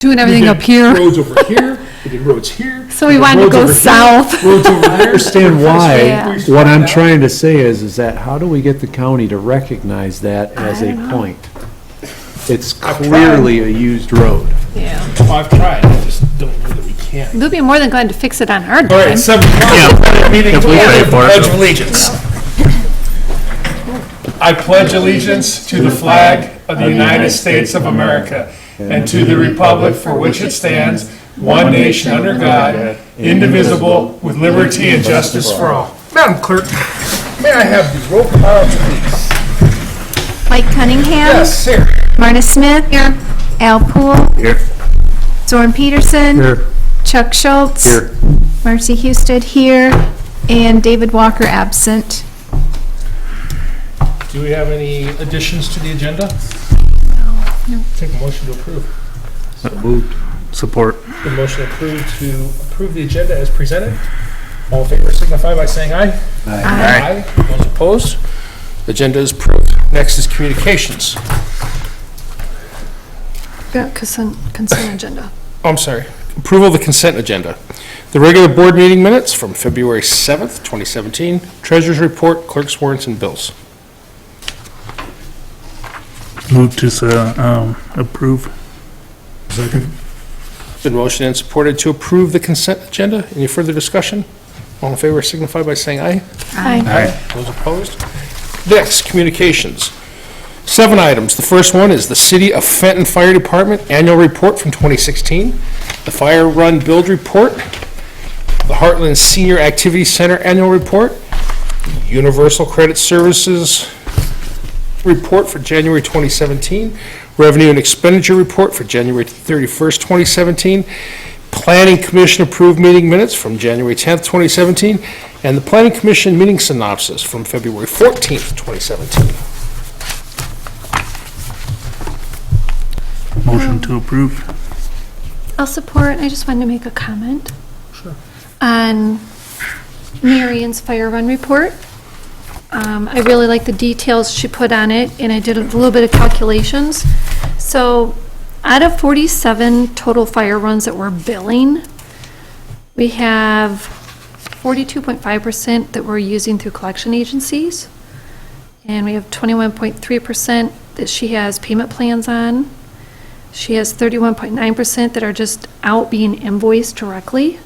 Doing everything up here. Roads over here, we did roads here. So we wanted to go south. Roads over there. I understand why. Yeah. What I'm trying to say is that how do we get the county to recognize that as a point? It's clearly a used road. Yeah. Well, I've tried, I just don't know that we can. We'll be more than glad to fix it on our All right, dime. 7 o'clock, meeting, If we pay for it. Pledge of Allegiance. I pledge allegiance to the flag of the United States of America and to the republic for which it stands, one nation under God, indivisible, with liberty and justice for all. Madam Clerk, may I have the roll call, please? Mike Cunningham. Yes, sir. Marna Smith. Here. Al Poole. Here. Zorn Peterson. Here. Chuck Schultz. Here. Marcy Husted here. And David Walker absent. Do we have any additions to the agenda? No. Take a motion to approve. Moved. Support. The motion approved to approve the agenda as presented. All in favor signify by saying aye. Aye. Those opposed? The agenda is approved. Next is communications. Yeah, consent agenda. Oh, I'm sorry. Approval of the consent agenda. The regular board meeting minutes from February 7th, 2017. Treasurer's report, clerk's warrants, and bills. Move to approve. Second. Been motioned and supported to approve the consent agenda. Any further discussion? All in favor signify by saying aye. Aye. Those opposed? Next, communications. 7 items. The first one is the City of Fenton Fire Department Annual Report from 2016, the Fire Run Build Report, the Heartland Senior Activity Center Annual Report, Universal Credit Services Report for January 2017, Revenue and Expenditure Report for January 31st, 2017, Planning Commission approved meeting minutes from January 10th, 2017, and the Planning Commission meeting synopsis from February 14th, 2017. Motion to approve. I'll support. I just wanted to make a comment. Sure. On Marion's fire run report. I really like the details she put on it, and I did a little bit of calculations. So out of 47 total fire runs that we're billing, we have 42.5% that we're using through collection agencies, and we have 21.3% that she has payment plans on. She has 31.9% that are just out being invoiced directly.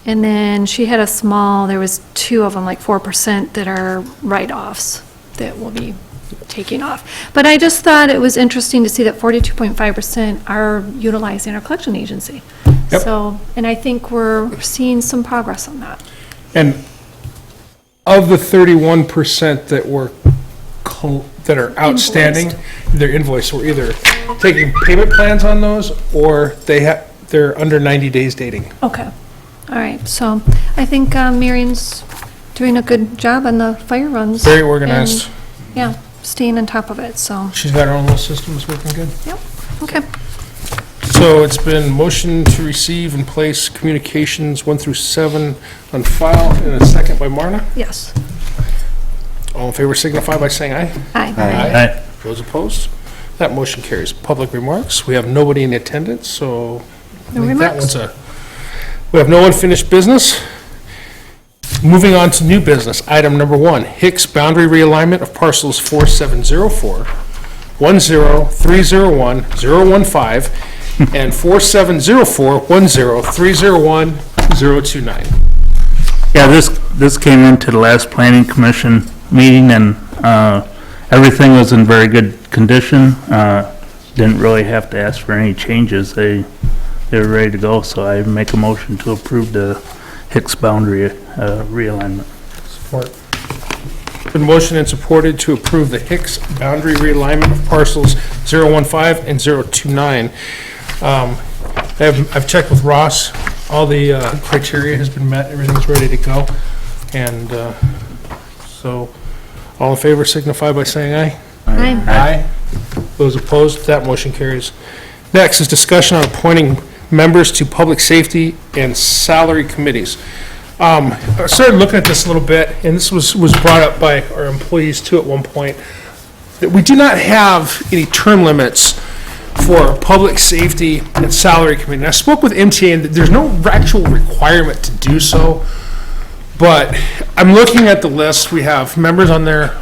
And then she had there was 2 of them, like 4%, that are write-offs that we'll be taking off. But I just thought it was interesting to see that 42.5% are utilizing our collection agency. Yep. So, and I think we're seeing some progress on that. And of the 31% that are outstanding, they're invoiced. We're either taking payment plans on those, or they're under 90 days dating. Okay. All right. So I think Marion's doing a good job on the fire runs. Very organized. And, yeah, staying on top of it. So, She's got her own little systems working good. yep. Okay. So it's been motion to receive and place communications 1 through 7 on file, and a second by Marna. Yes. All in favor signify by saying aye. Aye. Aye. Those opposed? That motion carries. Public remarks. We have nobody in attendance, so I No think that remarks. one's we have no unfinished business. Moving on to new business. Item number 1, Hicks boundary realignment of parcels 4704, 10301, 015, and 4704, 10301, 029. Yeah, this came into the last planning commission meeting, and everything was in very good condition. Didn't really have to ask for any changes. They were ready to go, so I make a motion to approve the Hicks boundary realignment. Support. Been motioned and supported to approve the Hicks boundary realignment of parcels 015 and 029. I've checked with Ross. All the criteria has been met. Everything's ready to go. And so all in favor signify by saying aye. Aye. Aye. Those opposed, that motion carries. Next is discussion on appointing members to public safety and salary committees. I started looking at this a little bit, and this was brought up by our employees too at one point, that we do not have any term limits for Public Safety and Salary Committee. And I spoke with MTA, and there's no actual requirement to do so, but I'm looking at the list. We have members on there,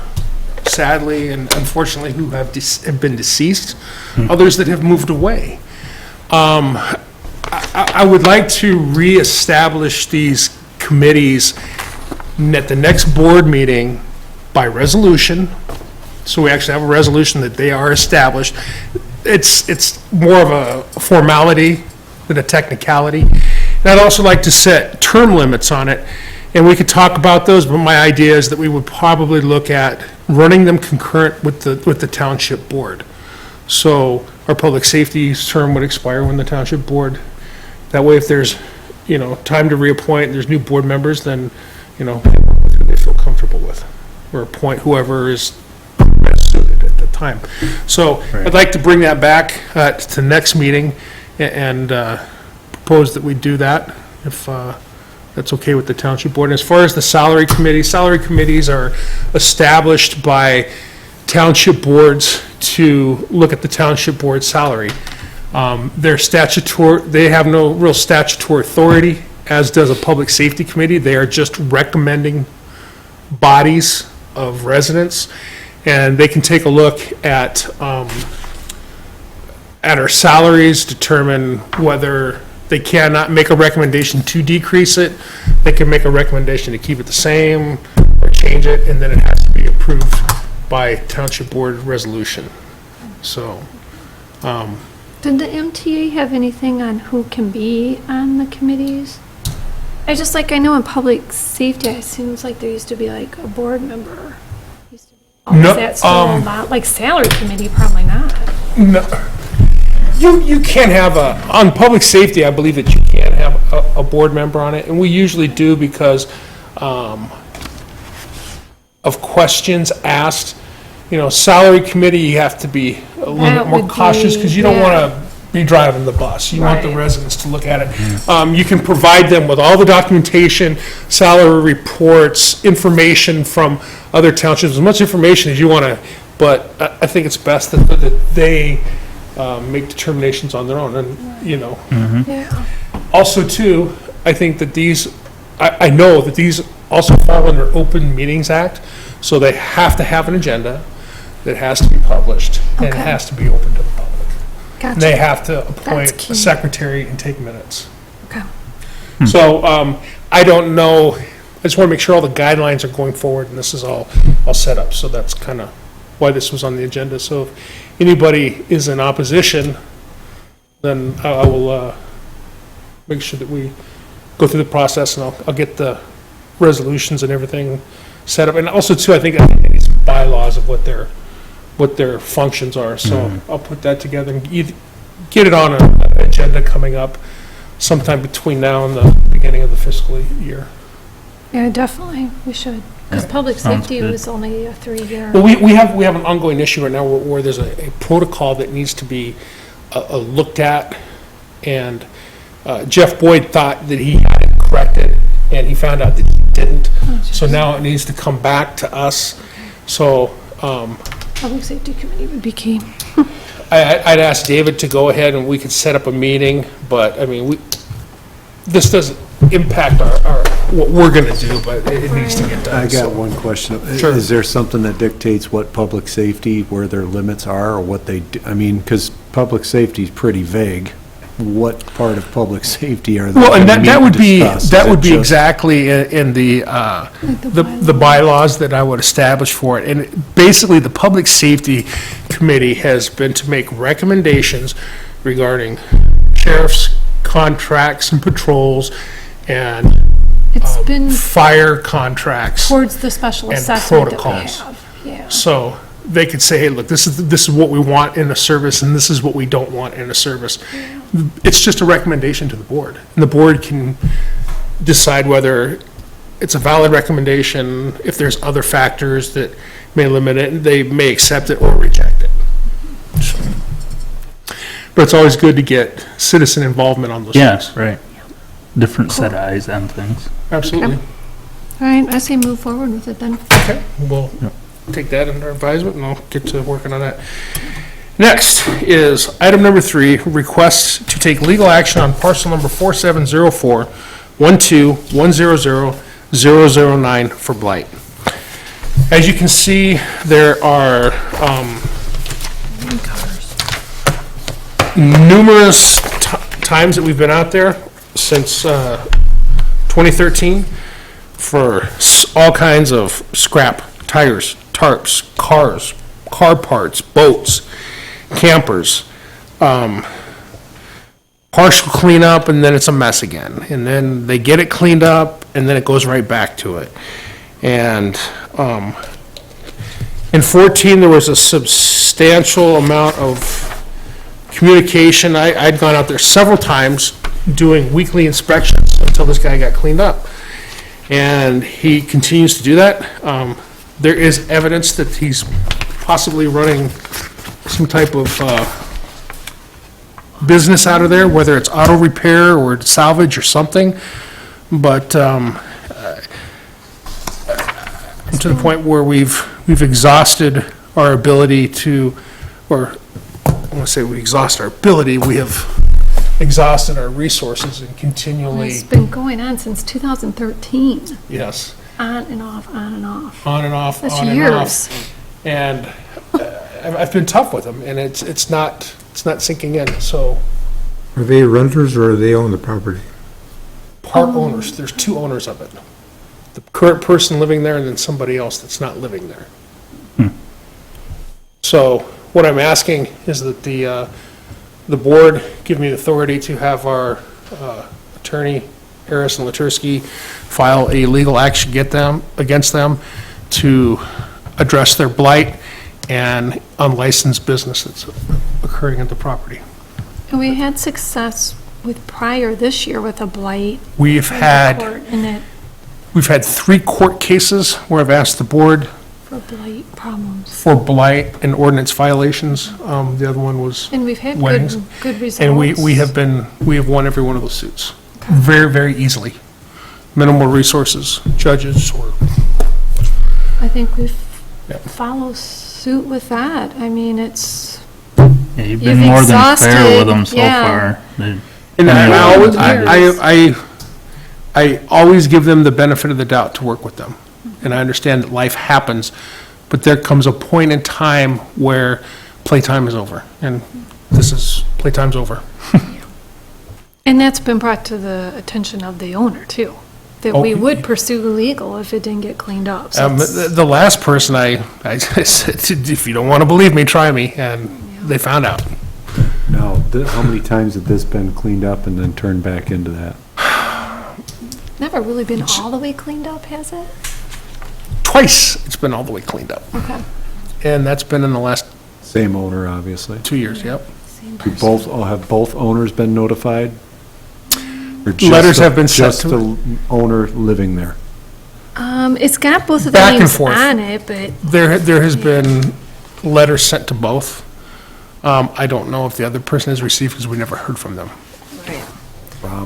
sadly and unfortunately, who have been deceased, others that have moved away. I would like to reestablish these committees at the next board meeting by resolution, so we actually have a resolution that they are established. It's more of a formality than a technicality. And I'd also like to set term limits on it, and we could talk about those, but my idea is that we would probably look at running them concurrent with the township board. So our public safety term would expire when the township board, that way if there's, time to reappoint, and there's new board members, then, who they feel comfortable with, or appoint whoever is best suited at the time. So I'd like to bring that back to the next meeting and propose that we do that, if that's okay with the township board. And as far as the salary committees are established by township boards to look at the township board salary. They have no real statutory authority, as does a public safety committee. They are just recommending bodies of residents, and they can take a look at our salaries, determine whether they cannot make a recommendation to decrease it. They can make a recommendation to keep it the same or change it, and then it has to be approved by township board resolution. So, Did the MTA have anything on who can be on the committees? I know in public safety, it seems like there used to be like a board member. Is that still not, like salary committee, probably not. No. You can have on public safety, I believe that you can have a board member on it, and we usually do because of questions asked. Salary committee, you have to be a little bit more cautious because you don't want to be driving the bus. You want the residents to look at it. You can provide them with all the documentation, salary reports, information from other townships, as much information as you want to, but I think it's best that they make determinations on their own, and, Yeah. Also, too, I think that I know that these also fall under Open Meetings Act, so they have to have an agenda that has to be published, and it Okay. has to be open to the public. Gotcha. And they have to appoint key. a secretary and take minutes. Okay. So, I don't know, I just want to make sure all the guidelines are going forward, and this is all set up, so that's kind of why this was on the agenda. So if anybody is in opposition, then I will make sure that we go through the process, and I'll get the resolutions and everything set up. And also, too, I think it's bylaws of what their functions are. So I'll put that together and get it on an agenda coming up sometime between now and the beginning of the fiscal year. Yeah, definitely, we should. Because public sounds safety good. was only a 3-year. Well, we have an ongoing issue right now where there's a protocol that needs to be looked at, and Jeff Boyd thought that he had it corrected, and he found out that he didn't. So now it needs to come back to us. So Public safety committee would be key. I'd ask David to go ahead and we could set up a meeting, but I mean, this doesn't impact our what we're going to do, but it needs to get done. I got so. one question. Sure. Is there something that dictates what public safety, where their limits are, or what they do? I mean, because public safety is pretty vague. What part of public safety are they Well, and gonna that meet would and be, discuss? Is that it would be just- exactly in the bylaws that I would establish for it. And basically, the Public Safety Committee has been to make recommendations regarding sheriff's contracts and patrols and It's been fire contracts. towards the special and assessment that we protocols. have. Yeah. So they could say, hey, look, this is what we want in a service, and this is what we don't want in a service. It's just a recommendation to the board, and the board can decide whether it's a valid recommendation. If there's other factors that may limit it, they may accept it or reject it. So, but it's always good to get citizen involvement on those things. Yes, right. Different set of eyes on things. Absolutely. All right, I say move forward with it then. Okay, we'll take that under advisement, and I'll get to working on that. Next is item number 3, request to take legal action on parcel number 4704-12-100-009 for blight. As you can see, there are numerous times that we've been out there since 2013 for all kinds of scrap, tires, tarps, cars, car parts, boats, campers, partial cleanup, and then it's a mess again. And then they get it cleaned up, and then it goes right back to it. And in 14, there was a substantial amount of communication. I'd gone out there several times doing weekly inspections until this guy got cleaned up. And he continues to do that. There is evidence that he's possibly running some type of business out of there, whether it's auto repair or salvage or something. But to the point where we've exhausted our ability to, or I want to say we exhaust our ability, we have exhausted our resources and continually, It's been going on since 2013, yes, on and off, on and off. on and off, That's on and years. off. And I've been tough with them, and it's not sinking in. So Are they renters or they own the property? part owners, there's 2 owners of it. The current person living there and then somebody else that's not living there. So what I'm asking is that the board give me the authority to have our attorney, Harris and Latursky, file a legal action against them to address their blight and unlicensed business that's occurring at the property. And we had success with prior this year with a blight. We've had And it, 3 court cases where I've asked the board for blight problems. for blight and ordinance violations. The other one was, And we've had Weddings. good results. and we have won every one of those suits very, very easily. Minimal resources, judges, or, I think we've Yep. followed suit with that. I mean, it's, Yeah, you've been You've more than fair exhausted, with them so yeah. far. They- and Yeah. I always give them the benefit of the doubt to work with them. And I understand that life happens, but there comes a point in time where playtime is over, and playtime's over. and that's been brought to the attention of the owner too, that we would pursue legal if it didn't get cleaned up. So it's- The last person I said, if you don't want to believe me, try me, and they found out. Now, how many times has this been cleaned up and then turned back into that? Never really been all the way cleaned up, has it? Twice it's been all the way cleaned up, Okay. and that's been in the last Same owner, obviously. 2 years, yep. Same Do person. have both owners been notified? Or just Letters the- have been sent Just to- the owner living there? It's got both of the Back and names forth. on it, but There has been letters sent to both. I don't know if the other person has received, because we never heard from them.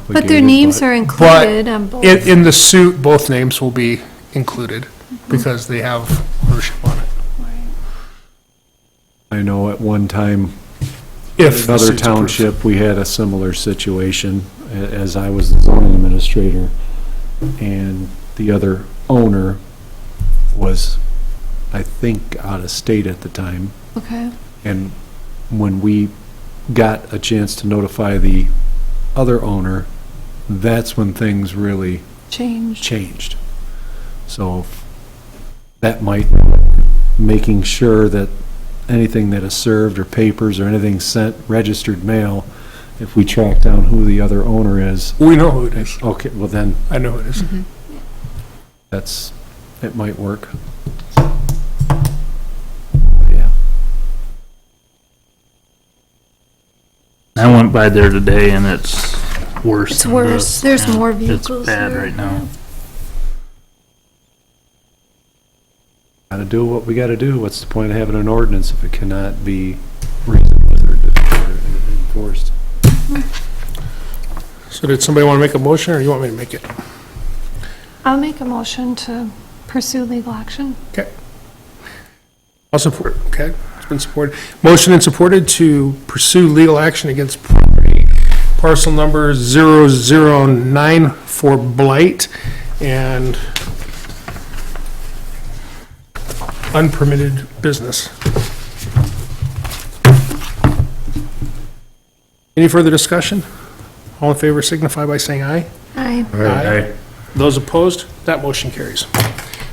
but their names are But included on both. in the suit, both names will be included, because they have ownership on it. I know at one time, If the another suit's approved. township, we had a similar situation, as I was the zoning administrator, and the other owner was, I think, out of state at the time, Okay. and when we got a chance to notify the other owner, that's when things really Changed. changed. So that might, making sure that anything that is served or papers or anything sent, registered mail, if we track down who the other owner is, We know who it is. okay, well then, I know who it is. it might work. Yeah. I went by there today and it's worse. It's than worse. this. There's Yeah, more vehicles It's bad there. right now. Gotta do what we gotta do. What's the point of having an ordinance if it cannot be reasoned with or enforced? So did somebody want to make a motion, or you want me to make it? I'll make a motion to pursue legal action. Okay. I'll support, okay. It's been supported. Motion and supported to pursue legal action against property parcel number 009 for blight and unpermitted business. Any further discussion? All in favor signify by saying aye. Aye. Aye. Those opposed, that motion carries.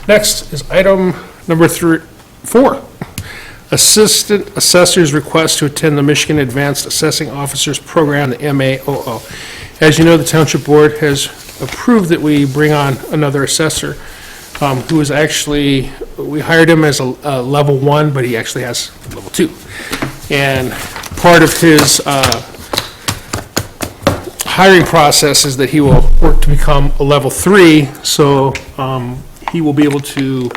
Next is item number 4. Assistant Assessor's request to attend the Michigan Advanced Assessing Officers Program, the MAOO. As you know, the Township Board has approved that we bring on another assessor, who is actually, we hired him as a level 1, but he actually has level 2. And part of his hiring process is that he will work to become a level 3, so he will be able to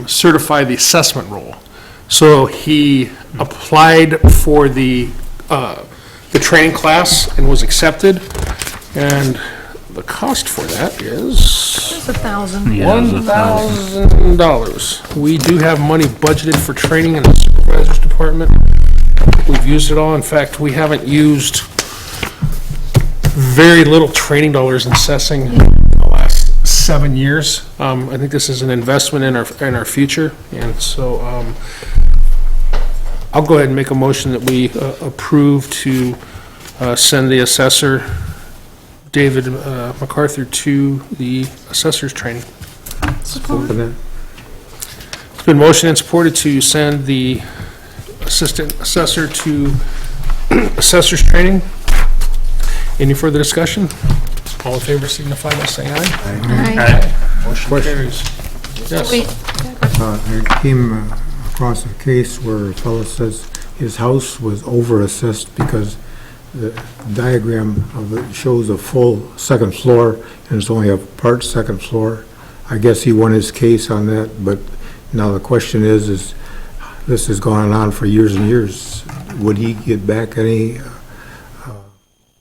certify the assessment role. So he applied for the training class and was accepted, and the cost for that is It's $1,000. Yeah, it was $1,000. We do have money budgeted for training in the supervisor's department. We've used it all. In fact, we haven't used very little training dollars in assessing in the last 7 years. I think this is an investment in our future, and so I'll go ahead and make a motion that we approve to send the assessor, David MacArthur, to the assessor's training. Support. Open It's been motioned and supported to send the assistant assessor to assessor's training. Any further discussion? All in favor signify by saying aye. Aye. Motion Question. carries. Yes. Wait, I came across a case where a fellow says his house was over-assessed because the diagram of it shows a full second floor, and it's only a part second floor. I guess he won his case on that, but now the question is this has gone on for years and years. Would he get back any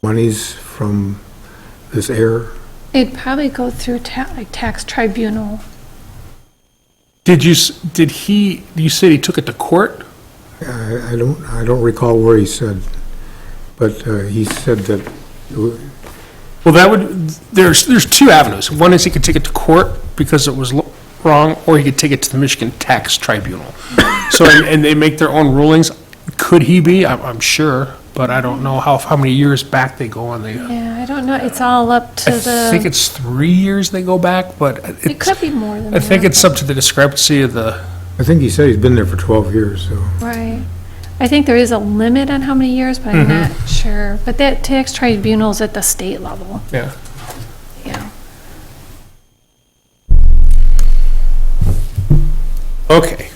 monies from this error? it'd probably go through like tax tribunal. You said he took it to court? I don't recall where he said, but he said that, Well, there's 2 avenues. One is he could take it to court because it was wrong, or he could take it to the Michigan Tax Tribunal. So, and they make their own rulings. Could he be? I'm sure, but I don't know how many years back they go on the. Yeah, I don't know, it's all up to I think the, it's 3 years they go back, but it could be more than I that. think it's up to the discrepancy of the. I think he said he's been there for 12 years, so. Right. I think there is a limit on how many years, but I'm not sure. But that tax tribunal's at the state level, Yeah. yeah. Okay.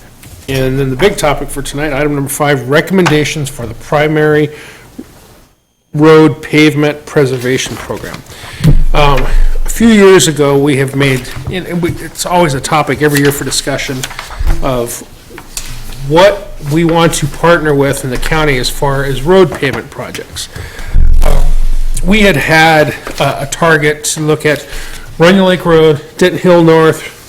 And then the big topic for tonight, item number 5, recommendations for the primary road pavement preservation program. A few years ago, we have made, it's always a topic every year for discussion of what we want to partner with in the county as far as road pavement projects. We had a target to look at Runyon Lake Road, Denton Hill North,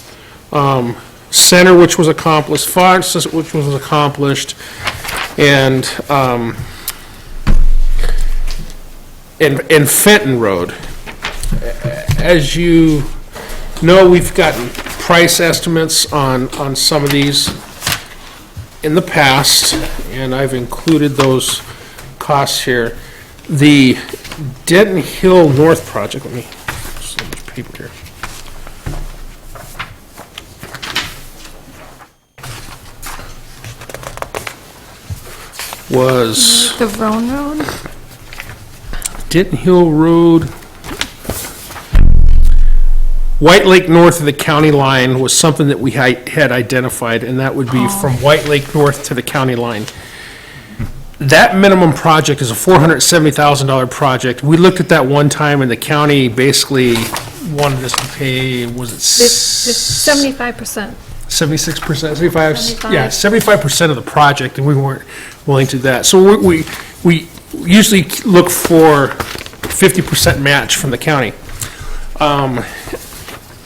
Center, which was accomplished, Fox, which was accomplished, and Fenton Road. As you know, we've gotten price estimates on some of these in the past, and I've included those costs here. The Denton Hill North project, let me, so much paper here. Was The Roan Road? Denton Hill Road, White Lake north of the county line was something that we had identified, and that would be from White Lake north to the county line. That minimum project is a $470,000 project. We looked at that one time, and the county basically wanted us to pay, was it? It's 75%. 76%, 75, 75. yeah, 75% of the project, and we weren't willing to do that. So we usually look for 50% match from the county.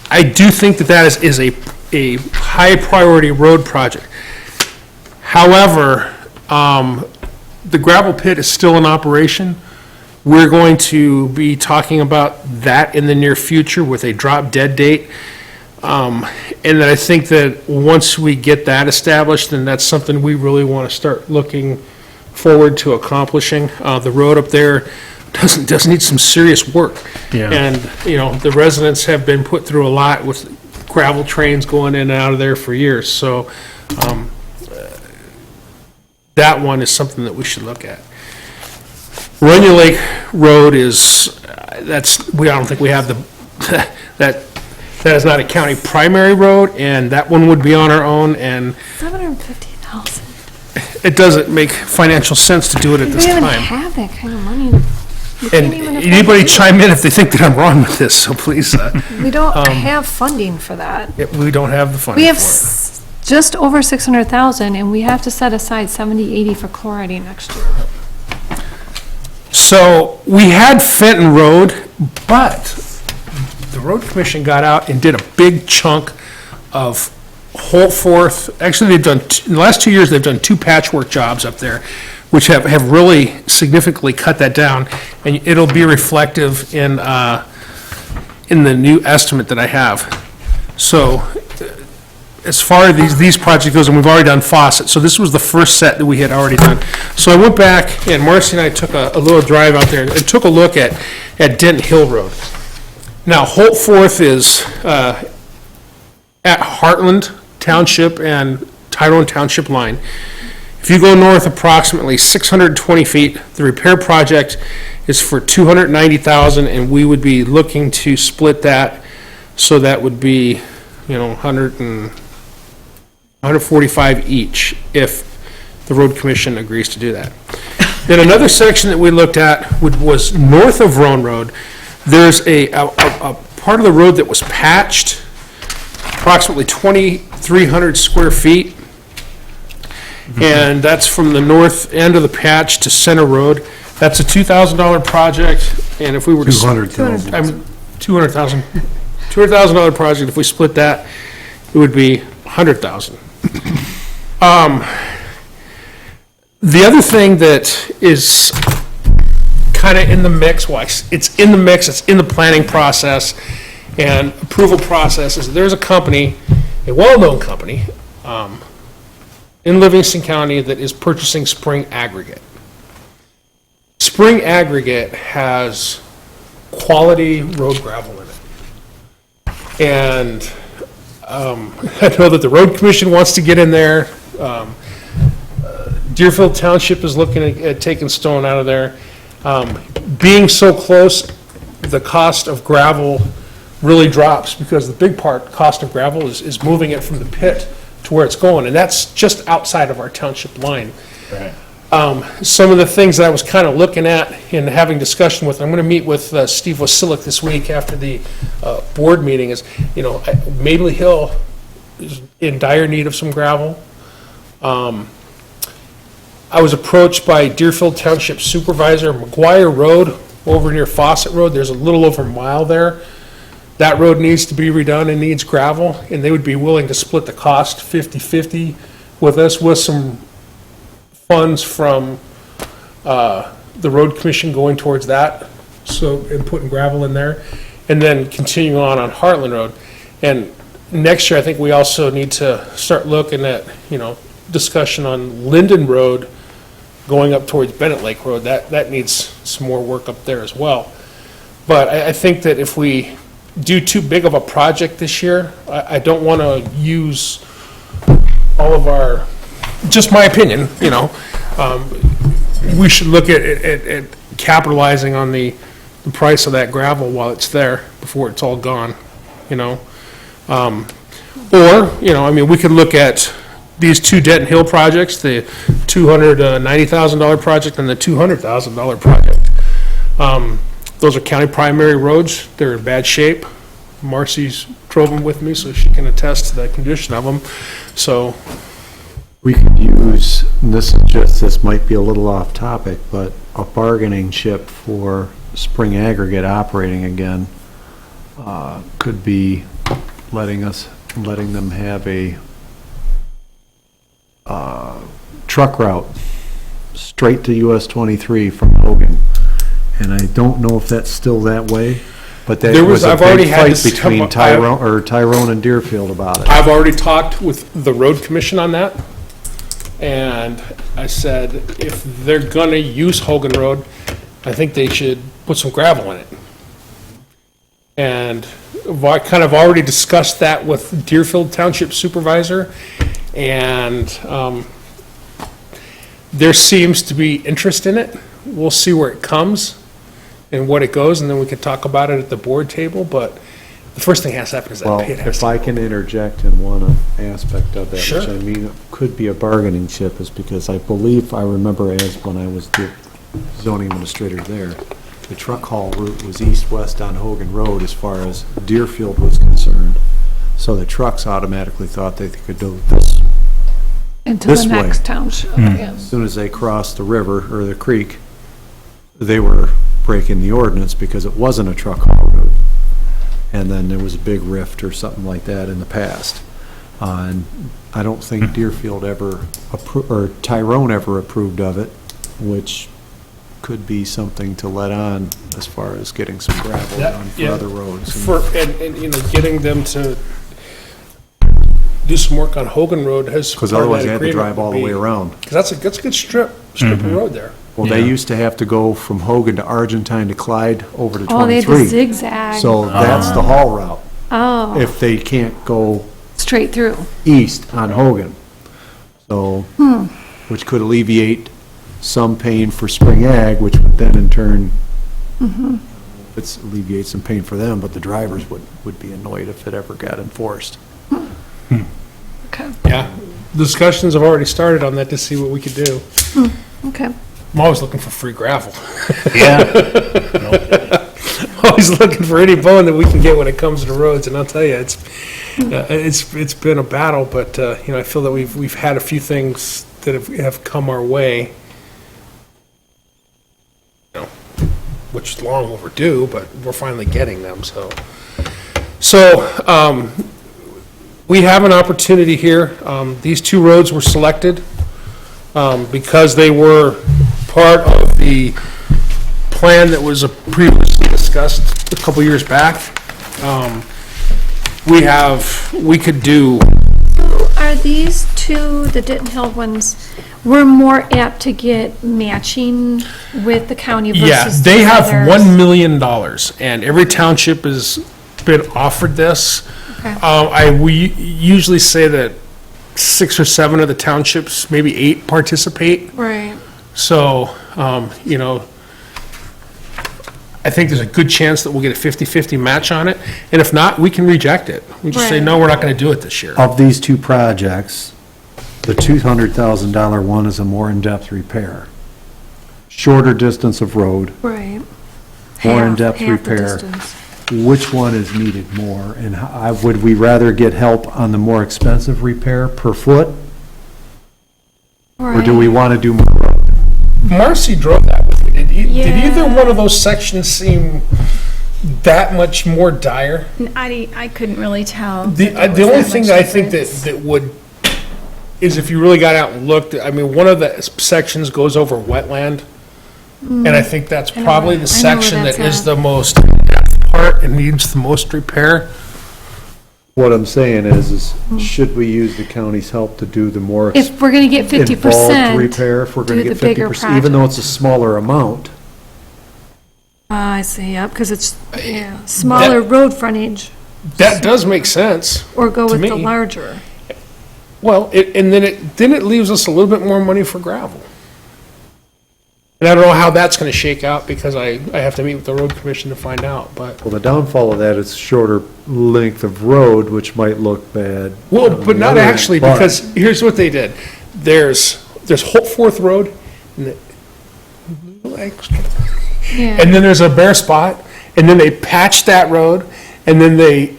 I do think that is a high priority road project. However, the gravel pit is still in operation. We're going to be talking about that in the near future with a drop dead date. And then I think that once we get that established, then that's something we really want to start looking forward to accomplishing. The road up there does need some serious work. Yeah. And, you know, the residents have been put through a lot with gravel trains going in and out of there for years. So that one is something that we should look at. Runyon Lake Road is, I don't think we have that is not a county primary road, and that one would be on our own, and 750,000. it doesn't make financial sense to do it at this We don't even time. have that kind of money. We can't And even afford anybody to do chime in if they think that I'm wrong with this, so please, it. We don't have funding for that. we don't have the We funding have for it. just over 600,000, and we have to set aside 70, 80 for chloriding next year. So, we had Fenton Road, but the road commission got out and did a big chunk of Holtforth. Actually, in the last 2 years, they've done 2 patchwork jobs up there, which have really significantly cut that down, and it'll be reflective in the new estimate that I have. So, as far as these projects goes, and we've already done Fawcett, so this was the first set that we had already done. So I went back, and Marcy and I took a little drive out there, and took a look at Denton Hill Road. Now, Holtforth is at Heartland Township and Tyrone Township line. If you go north approximately 620 feet, the repair project is for $290,000, and we would be looking to split that, so that would be, 145 each, if the road commission agrees to do that. Then another section that we looked at was north of Roan Road. There's a part of the road that was patched, approximately 2,300 square feet. And that's from the north end of the patch to Center Road. That's a $2,000 project, and if we were to... 200,000. $200,000 project, if we split that, it would be $100,000. The other thing that is kind of in the mix, it's in the mix, it's in the planning process and approval process, is there's a company, a well-known company, in Livingston County that is purchasing Spring Aggregate. Spring Aggregate has quality road gravel in it. And I know that the road commission wants to get in there. Deerfield Township is looking at taking stone out of there. Being so close, the cost of gravel really drops, because the big cost of gravel is moving it from the pit to where it's going, and that's just outside of our township line. Right. Some of the things that I was kind of looking at and having discussion with, I'm going to meet with Steve Wasilic this week after the board meeting, is, Mabley Hill is in dire need of some gravel. I was approached by Deerfield Township Supervisor. McGuire Road over near Fawcett Road, there's a little over a mile there. That road needs to be redone and needs gravel, and they would be willing to split the cost 50-50 with us, with some funds from the road commission going towards that, and putting gravel in there, and then continuing on Heartland Road. And next year, I think we also need to start looking at, discussion on Linden Road going up towards Bennett Lake Road. That needs some more work up there as well. But I think that if we do too big of a project this year, I don't want to use all of our, just my opinion, we should look at capitalizing on the price of that gravel while it's there before it's all gone, we could look at these 2 Denton Hill projects, the $290,000 project and the $200,000 project. Those are county primary roads. They're in bad shape. Marcy's drove them with me, so she can attest to the condition of them. So We could use, and this might be a little off topic, but a bargaining chip for Spring Aggregate operating again could be letting them have a truck route straight to US 23 from Hogan. And I don't know if that's still that way, but that There was a I've already big had fight this come between up- Tyrone and Deerfield about it. I've already talked with the road commission on that, and I said, if they're gonna use Hogan Road, I think they should put some gravel in it. And I kind of already discussed that with Deerfield Township Supervisor, and there seems to be interest in it. We'll see where it comes and what it goes, and then we can talk about it at the board table, but the first thing has to happen is that Well, pit has if to I can interject in one aspect of that, Sure. which I mean could be a bargaining chip, is because I believe, I remember as when I was the zoning administrator there, the truck haul route was east-west on Hogan Road as far as Deerfield was concerned. So the trucks automatically thought they could do this Into This the way. next township, yeah. as soon as they crossed the river or the creek. They were breaking the ordinance because it wasn't a truck haul route. And then there was a big rift or something like that in the past. And I don't think Deerfield ever, or Tyrone ever approved of it, which could be something to let on as far as getting some gravel Yeah, done for yeah. other roads. And, you know, getting them to do some work on Hogan Road has. Because otherwise they had to drive all the way around. Because that's a good strip of road there. Well, they Yeah. used to have to go from Hogan to Argentine to Clyde over to Oh, they had 23. to zigzag. So that's the haul route, Oh, if they can't go straight through. east on Hogan. So, which could alleviate some pain for Spring Ag, which would then in turn, it's alleviate some pain for them, but the drivers would be annoyed if it ever got enforced. Okay, Yeah. Discussions have already started on that to see what we could do. okay. I'm always looking for free gravel. Yeah. Always looking for any bone that we can get when it comes to roads, and I'll tell you, it's been a battle, but, you know, I feel that we've had a few things that have come our way, you know, which is long overdue, but we're finally getting them, so. So, we have an opportunity here. These two roads were selected because they were part of the plan that was previously discussed a couple years back. We could do, Are these two, the Denton Hill ones, we're more apt to get matching with the county versus yeah, the they have others? $1 million, and every township has been offered this. Okay. We usually say that 6 or 7 of the townships, maybe 8 participate. Right. So, you know, I think there's a good chance that we'll get a 50-50 match on it. And if not, we can reject it. We just say, Right. no, we're not going to do it this year. Of these two projects, the $200,000 one is a more in-depth repair. Shorter distance of road, Right. more Half- in-depth half the repair. distance. Which one is needed more? And would we rather get help on the more expensive repair per foot? Or do we want to do more road? Marcy drove that with me. Did Yeah. either one of those sections seem that much more dire? I couldn't really tell. The only thing that I think that would, is if you really got out and looked, I mean, one of the sections goes over wetland, and I think that's I know probably where- the I know where section that that's is at. the most in-depth part and needs the most repair. What I'm saying is should we use the county's help to do the more If we're gonna get 50%. involved repair, if we're going to do get the bigger 50%, even though it's a smaller amount? I see, yep, because it's, yeah, smaller road frontage, That does make sense. or go To with the me. larger. Well, and then it leaves us a little bit more money for gravel. And I don't know how that's going to shake out because I have to meet with the road commission to find out, but. Well, the downfall of that is shorter length of road, which might look bad. Well, on but the not other end, actually, but- because here's what they did. There's Holtforth Road, and Yeah. then there's a bare spot, and then they patched that road, and then they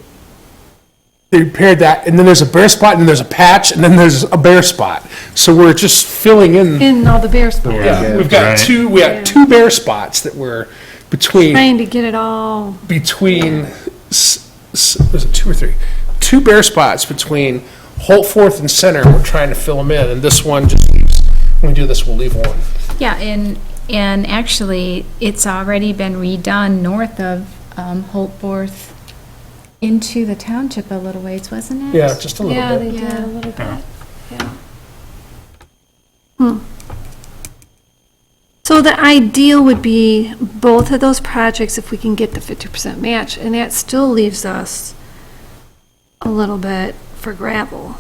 repaired that, and then there's a bare spot, and then there's a patch, and then there's a bare spot. So we're just filling in. In all the bare spots, Yeah, we've Right. got two bare spots that were between. trying to get it all, Was it 2 or 3? 2 bare spots between Holtforth and Center, we're trying to fill them in, and this one just leaves, when we do this, we'll leave one. Yeah, and actually, it's already been redone north of Holtworth into the township a little ways, wasn't it? Yeah, just a little Yeah, bit. they did Yeah. a little bit, yeah. So the ideal would be both of those projects if we can get the 50% match, and that still leaves us a little bit for gravel.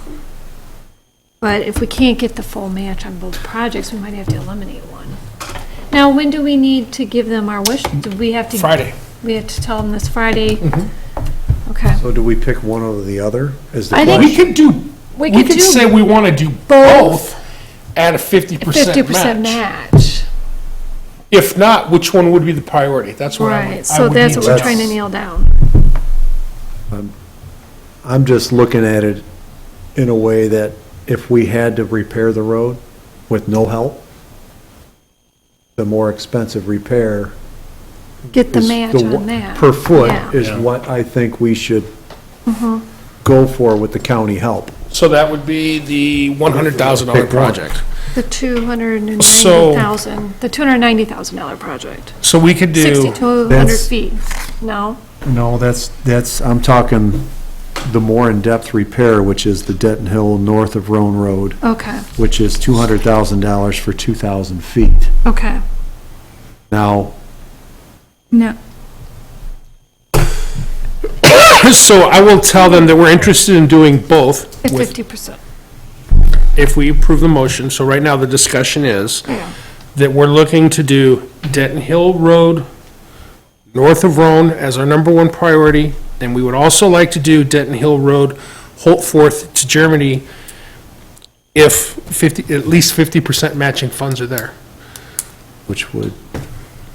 But if we can't get the full match on both projects, we might have to eliminate one. Now, when do we need to give them our wish? Do we have to? Friday. We have to tell them this Friday? Okay. So do we pick one over the other? Is the I think We question? could do, We we could could do say we want to do both at a 50% 50% match. match. If not, which one would be the priority? That's what I would. Right, so that's what we're That's- trying to nail down. I'm just looking at it in a way that if we had to repair the road with no help, the more expensive repair Get the is match the on that. per foot Yeah. is what I think we should go for with the county help. So that would be the $100,000 Pick one. project. The $290,000, So- the $290,000 project. So we could do, 6,200 That's- feet. No? No, that's, I'm talking the more in-depth repair, which is the Denton Hill north of Roan Road, Okay, which is $200,000 for 2,000 feet. okay. Now, No, so I will tell them that we're interested in doing both At with 50%. if we approve the motion. So right now, the discussion is Yeah. that we're looking to do Denton Hill Road, north of Rhone, as our number one priority. And we would also like to do Denton Hill Road, Holtforth to Germany, if 50, at least 50% matching funds are there. which would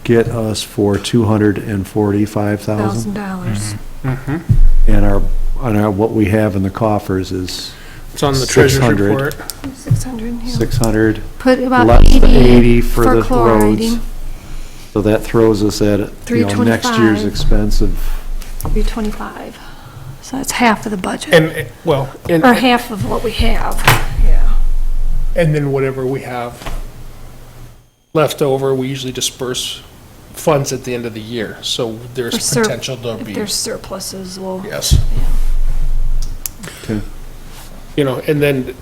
get us for $245,000. $1,000. And what we have in the coffers is It's on the treasurer's 600. report. 600, yeah. 600, Put about less the 80 80 for the chloriding, roads. So that throws us at, next year's 325. expense of, 325. So that's half of the budget, And, well, and, or half of what we have, yeah. and then whatever we have left over, we usually disperse funds at the end of the year. So there's Or sur- potential to If be, there's surpluses, we'll, yes. okay. You know, and then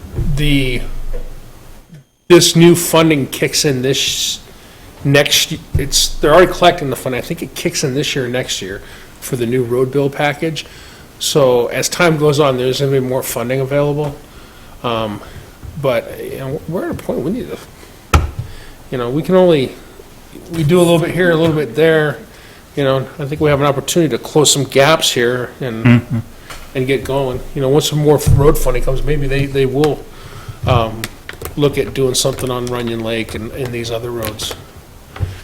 this new funding kicks in this next, they're already collecting the funding. I think it kicks in this year or next year for the new road bill package. So as time goes on, there's going to be more funding available. But, you know, we're at a point, we need to, you know, we do a little bit here, a little bit there. You know, I think we have an opportunity to close some gaps here and get going. You know, once some more road funding comes, maybe they will look at doing something on Runyon Lake and these other roads.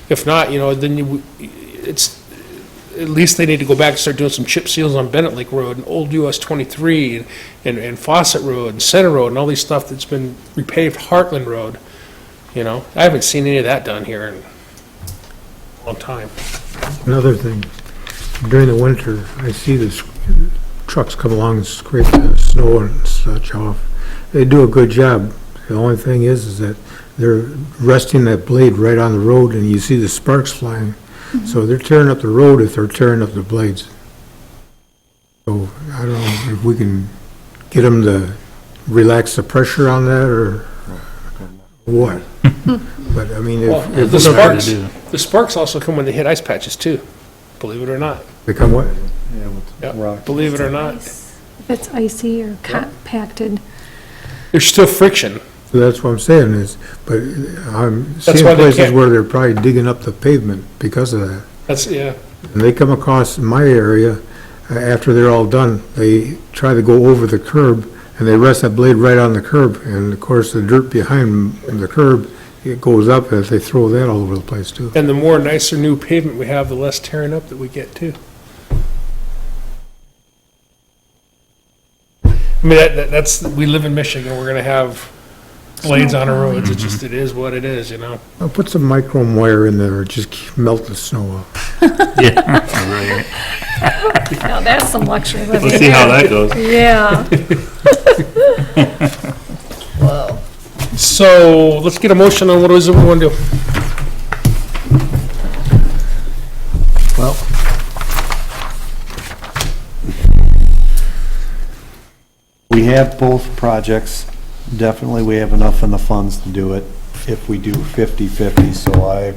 If not, you know, then it's, at least they need to go back and start doing some chip seals on Bennett Lake Road and Old US 23 and Fawcett Road and Center Road and all these stuff that's been repaved, Heartland Road. You know, I haven't seen any of that done here in a long time. Another thing, during the winter, I see the trucks come along and scrape the snow and such off. They do a good job. The only thing is that they're resting that blade right on the road and you see the sparks flying. So they're tearing up the road if they're tearing up the blades. So I don't know if we can get them to relax the pressure on that or what. But I mean, Well, if the sparks also come when they hit ice patches too, believe it or not. they come what? Yep, rock. believe it or not. if it's icy or compacted. There's still friction. So that's what I'm saying is, but I'm That's seeing why they places can't- where they're probably digging up the pavement because of that. That's, yeah. And they come across my area, after they're all done, they try to go over the curb and they rest that blade right on the curb. And of course, the dirt behind the curb, it goes up as they throw that all over the place too. And the more nicer new pavement we have, the less tearing up that we get too. I mean, that's, we live in Michigan, we're gonna have blades on our roads, it just, it is what it is, you know? I'll put some microme wire in there, just melt the snow off. yeah, right. Now, that's some luxury living. We'll see how that goes. Yeah. So, let's get a motion on what it is that we want to do. Well, we have both projects. Definitely, we have enough in the funds to do it if we do 50/50, so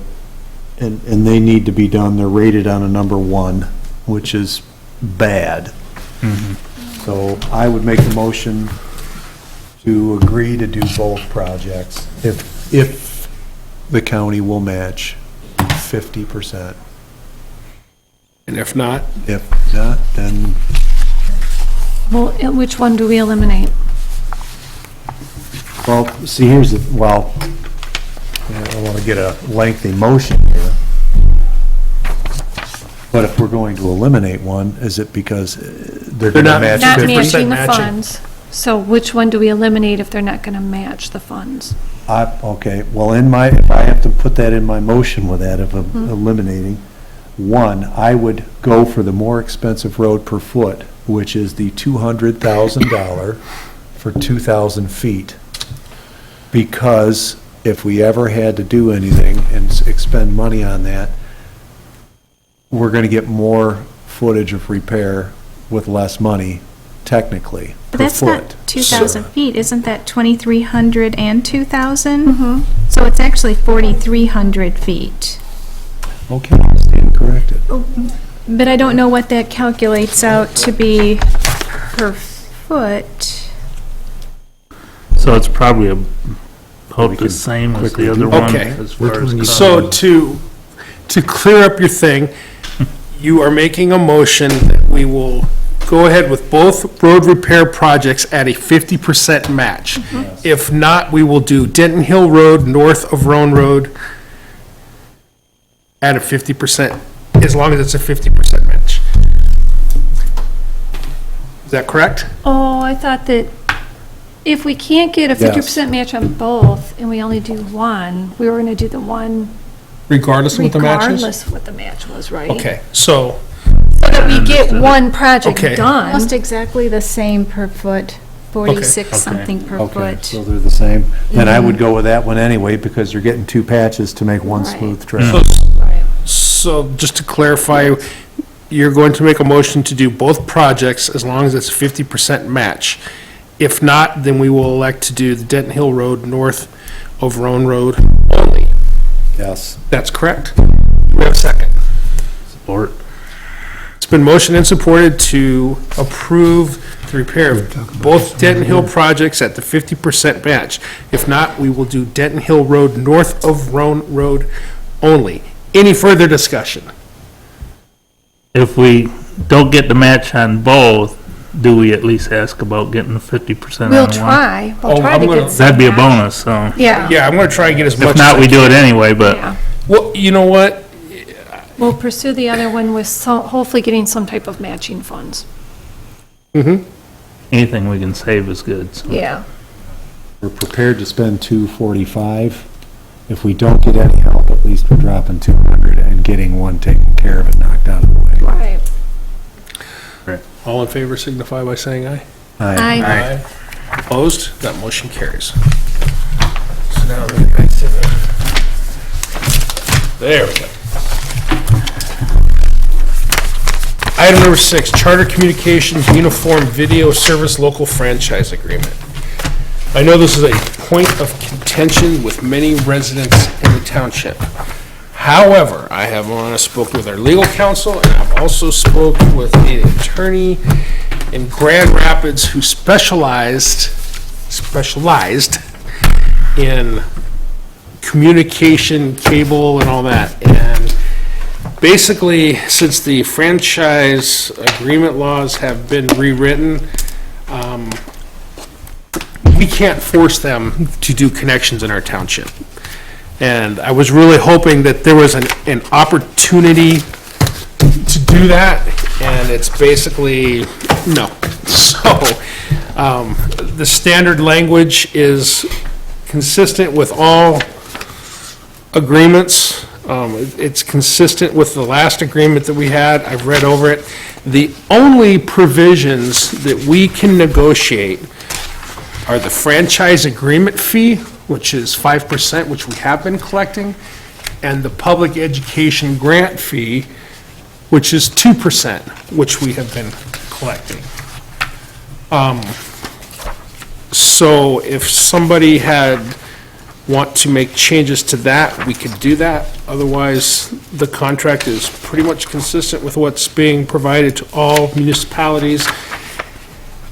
and they need to be done. They're rated on a number 1, which is bad. So I would make a motion to agree to do both projects if the county will match 50%. And if not, If not, then Well, which one do we eliminate? well, see, here's the, well, I don't want to get a lengthy motion here. But if we're going to eliminate one, is it because they're going to not match Not 50% matching the matching. funds. So which one do we eliminate if they're not going to match the funds? Okay, well, if I have to put that in my motion with that of eliminating, one, I would go for the more expensive road per foot, which is the $200,000 for 2,000 feet. Because if we ever had to do anything and expend money on that, we're gonna get more footage of repair with less money, technically, But per that's foot. not 2,000 feet, isn't that 2,300 and 2,000? Mm-hmm. So it's actually 4,300 feet. Okay, I stand corrected. But I don't know what that calculates out to be per foot. So it's probably We about the can same as quickly the do other one Okay. as far as cost. so to clear up your thing, you are making a motion that we will go ahead with both road repair projects at a 50% match. If not, we will do Denton Hill Road north of Roan Road at a 50%, as long as it's a 50% match. Is that correct? Oh, I thought that if we can't get a 50% match on both and we only do one, we were going to do the one Regardless of what the match is? regardless of what the match was, right? Okay, so, So that we get one project Okay. done. Almost exactly the same per foot, 46 something per Okay, foot. so they're the same. Then I would go with that one anyway, because you're getting 2 patches to make one Right. smooth trail. Right. so just to clarify, you're going to make a motion to do both projects as long as it's a 50% match. If not, then we will elect to do the Denton Hill Road north of Roan Road only. Yes. That's correct? We have a second. Support. It's been motioned and supported to approve the repair of both Denton Hill projects at the 50% match. If not, we will do Denton Hill Road north of Roan Road only. Any further discussion? If we don't get the match on both, do we at least ask about getting the 50% on We'll one? try. Oh, We'll try I'm to gonna- get some That'd be a match. bonus, so. Yeah. Yeah, I'm gonna try and get as much If as not, I we do it can. anyway, but Yeah. Well, you know what? We'll pursue the other one with hopefully getting some type of matching funds. anything we can save is good, so. Yeah. We're prepared to spend 245. If we don't get any help, at least we're dropping 200 and getting one taken care of and knocked out of the way. Right. All in favor signify by saying aye. Aye. Aye. Opposed? That motion carries. So now, let me get back to there we go. Item number 6, Charter Communications Uniform Video Service Local Franchise Agreement. I know this is a point of contention with many residents in the township. However, I have spoke with our legal counsel, and I've also spoke with an attorney in Grand Rapids who specialized in communication, cable, and all that. And basically, since the franchise agreement laws have been rewritten, we can't force them to do connections in our township. And I was really hoping that there was an opportunity to do that, and it's basically, no. So, the standard language is consistent with all agreements. It's consistent with the last agreement that we had. I've read over it. The only provisions that we can negotiate are the franchise agreement fee, which is 5%, which we have been collecting, and the public education grant fee, which is 2%, which we have been collecting. So if somebody want to make changes to that, we could do that. Otherwise, the contract is pretty much consistent with what's being provided to all municipalities.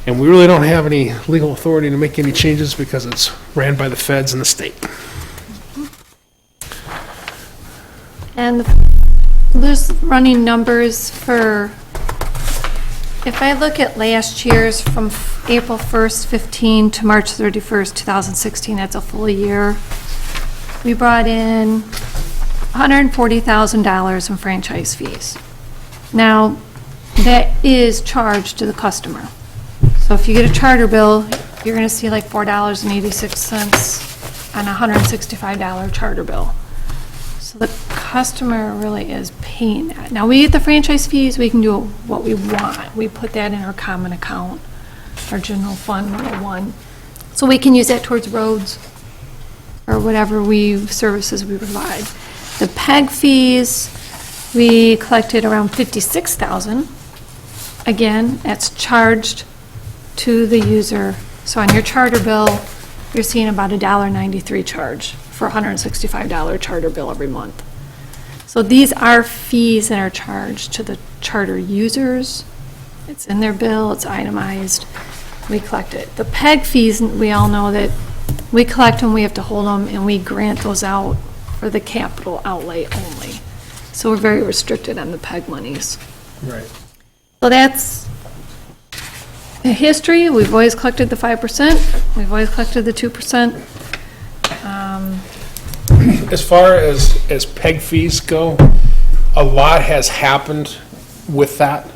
And we really don't have any legal authority to make any changes because it's ran by the feds and the state. And there's running numbers for, if I look at last year's from April 1st, 15 to March 31st, 2016, that's a full year. We brought in $140,000 in franchise fees. Now, that is charged to the customer. So if you get a charter bill, you're going to see like $4.86 on a $165 charter bill. So the customer really is paying that. Now, we get the franchise fees, we can do what we want. We put that in our common account, our general fund 101. So we can use that towards roads or whatever services we provide. The PEG fees, we collected around $56,000. Again, that's charged to the user. So on your charter bill, you're seeing about a $1.93 charge for a $165 charter bill every month. So these are fees that are charged to the charter users. It's in their bill, it's itemized, we collect it. The PEG fees, we all know that we collect them, we have to hold them, and we grant those out for the capital outlay only. So we're very restricted on the PEG monies. Right. So that's the history. We've always collected the 5%. We've always collected the 2%. As far as PEG fees go, a lot has happened with that.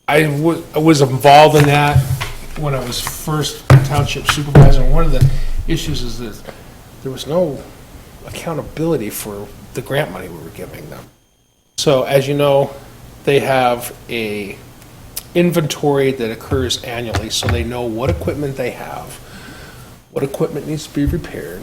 I was involved in that when I was first township supervisor. And one of the issues is that there was no accountability for the grant money we were giving them. So as you know, they have a inventory that occurs annually, so they know what equipment they have, what equipment needs to be repaired,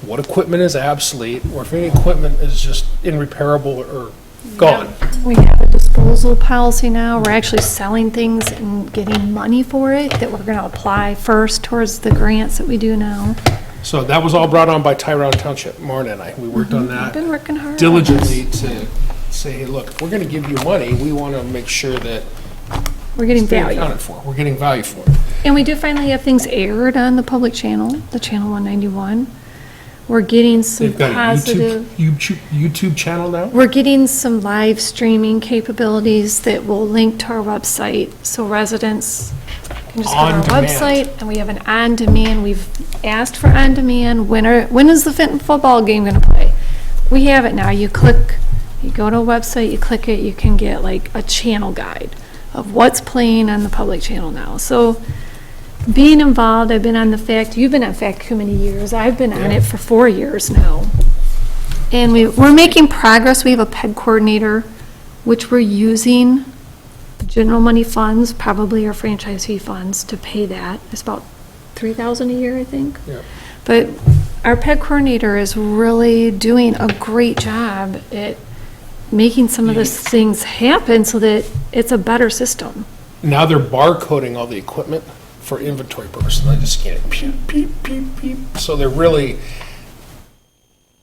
what equipment is obsolete, or if any equipment is just irreparable or gone. We have a disposal policy now. We're actually selling things and getting money for it that we're going to apply first towards the grants that we do now. So that was all brought on by Tyrone Township, Marna and I. We worked on We've that been working hard on diligently this. to say, hey, look, if we're going to give you money, we want to make sure that We're getting it's being value. accounted for. We're getting value for it. And we do finally have things aired on the public channel, the channel 191. We're getting some They've got a positive. YouTube channel now? We're getting some live streaming capabilities that will link to our website, so residents can just go to our On demand. website, and we have an on-demand. We've asked for on-demand. When is the Fenton football game going to play? We have it now. You go to a website, you click it, you can get like a channel guide of what's playing on the public channel now. So being involved, I've been on the you've been on FACT how many years? I've been on it for 4 years now. And we're making progress. We have a PEG coordinator, which we're using general money funds, probably our franchise fee funds, to pay that. It's about $3,000 a year, I think. Yeah. But our PEG coordinator is really doing a great job at making some of those things happen so that it's a better system. Now they're barcoding all the equipment for inventory purposes. I just scan it, peep, peep, peep, peep. So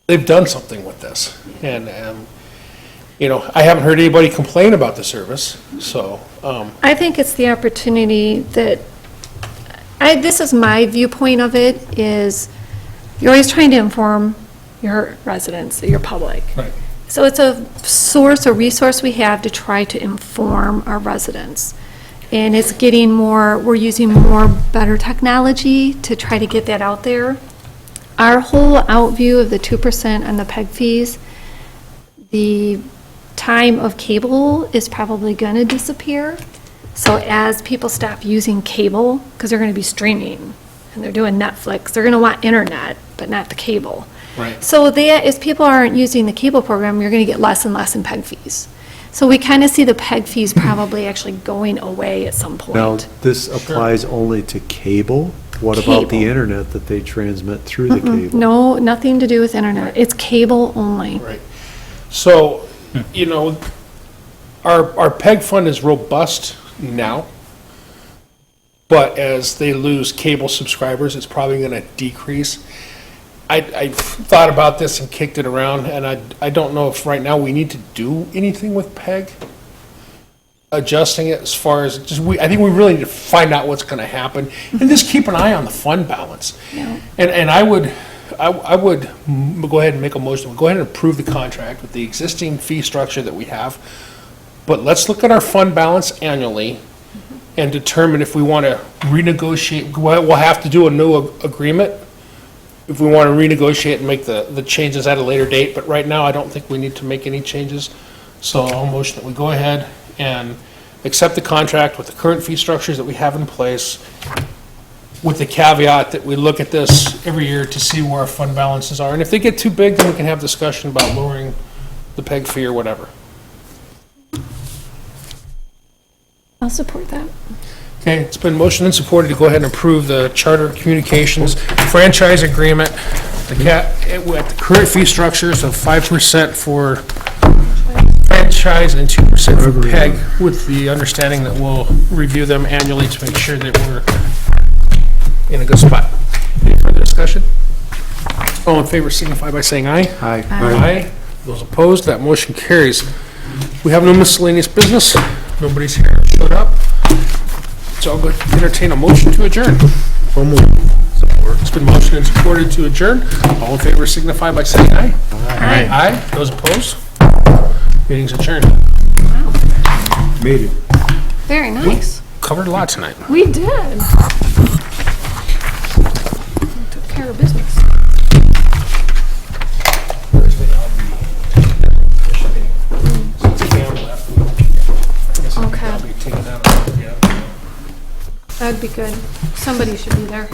they've done something with this. And, I haven't heard anybody complain about the service, so. I think it's the opportunity that, this is my viewpoint of it, is you're always trying to inform your residents, your public. Right. So it's a resource we have to try to inform our residents. And it's we're using better technology to try to get that out there. Our whole outview of the 2% on the PEG fees, the time of cable is probably going to disappear. So as people stop using cable, because they're going to be streaming and they're doing Netflix, they're going to want internet, but not the cable. Right. So as people aren't using the cable program, you're going to get less and less in PEG fees. So we kind of see the PEG fees probably actually going away at some Now, point. this applies only to cable? What about the Cable. internet that they transmit through the cable? No, nothing to do with internet. It's cable only. Right. So, you know, our PEG fund is robust now, but as they lose cable subscribers, it's probably going to decrease. I thought about this and kicked it around, and I don't know if right now we need to do anything with PEG, adjusting it as far as, I think we really need to find out what's going to happen, and just keep an eye on the fund balance. Yeah. And I would go ahead and make a motion, go ahead and approve the contract with the existing fee structure that we have, but let's look at our fund balance annually and determine if we want to renegotiate, we'll have to do a new agreement if we want to renegotiate and make the changes at a later date, but right now, I don't think we need to make any changes. So I'll motion that we go ahead and accept the contract with the current fee structures that we have in place, with the caveat that we look at this every year to see where our fund balances are. And if they get too big, then we can have discussion about lowering the PEG fee or whatever. I'll support that. Okay, it's been motioned and supported to go ahead and approve the Charter Communications franchise agreement at the current fee structures of 5% for franchise and 2% for PEG, with the understanding that we'll review them annually to make sure that we're in a good spot. Any further discussion? All in favor signify by saying aye. Aye. Aye. Those opposed, that motion carries. We have no miscellaneous business. Nobody's here showed up. So I'll go entertain a motion to adjourn. It's been motioned and supported to adjourn. All in favor signify by saying aye. Aye. Aye. Those opposed? Meeting's adjourned. Made it. Very nice. Covered a lot tonight. We did. Took care of business. Okay. That'd be good. Somebody should be there.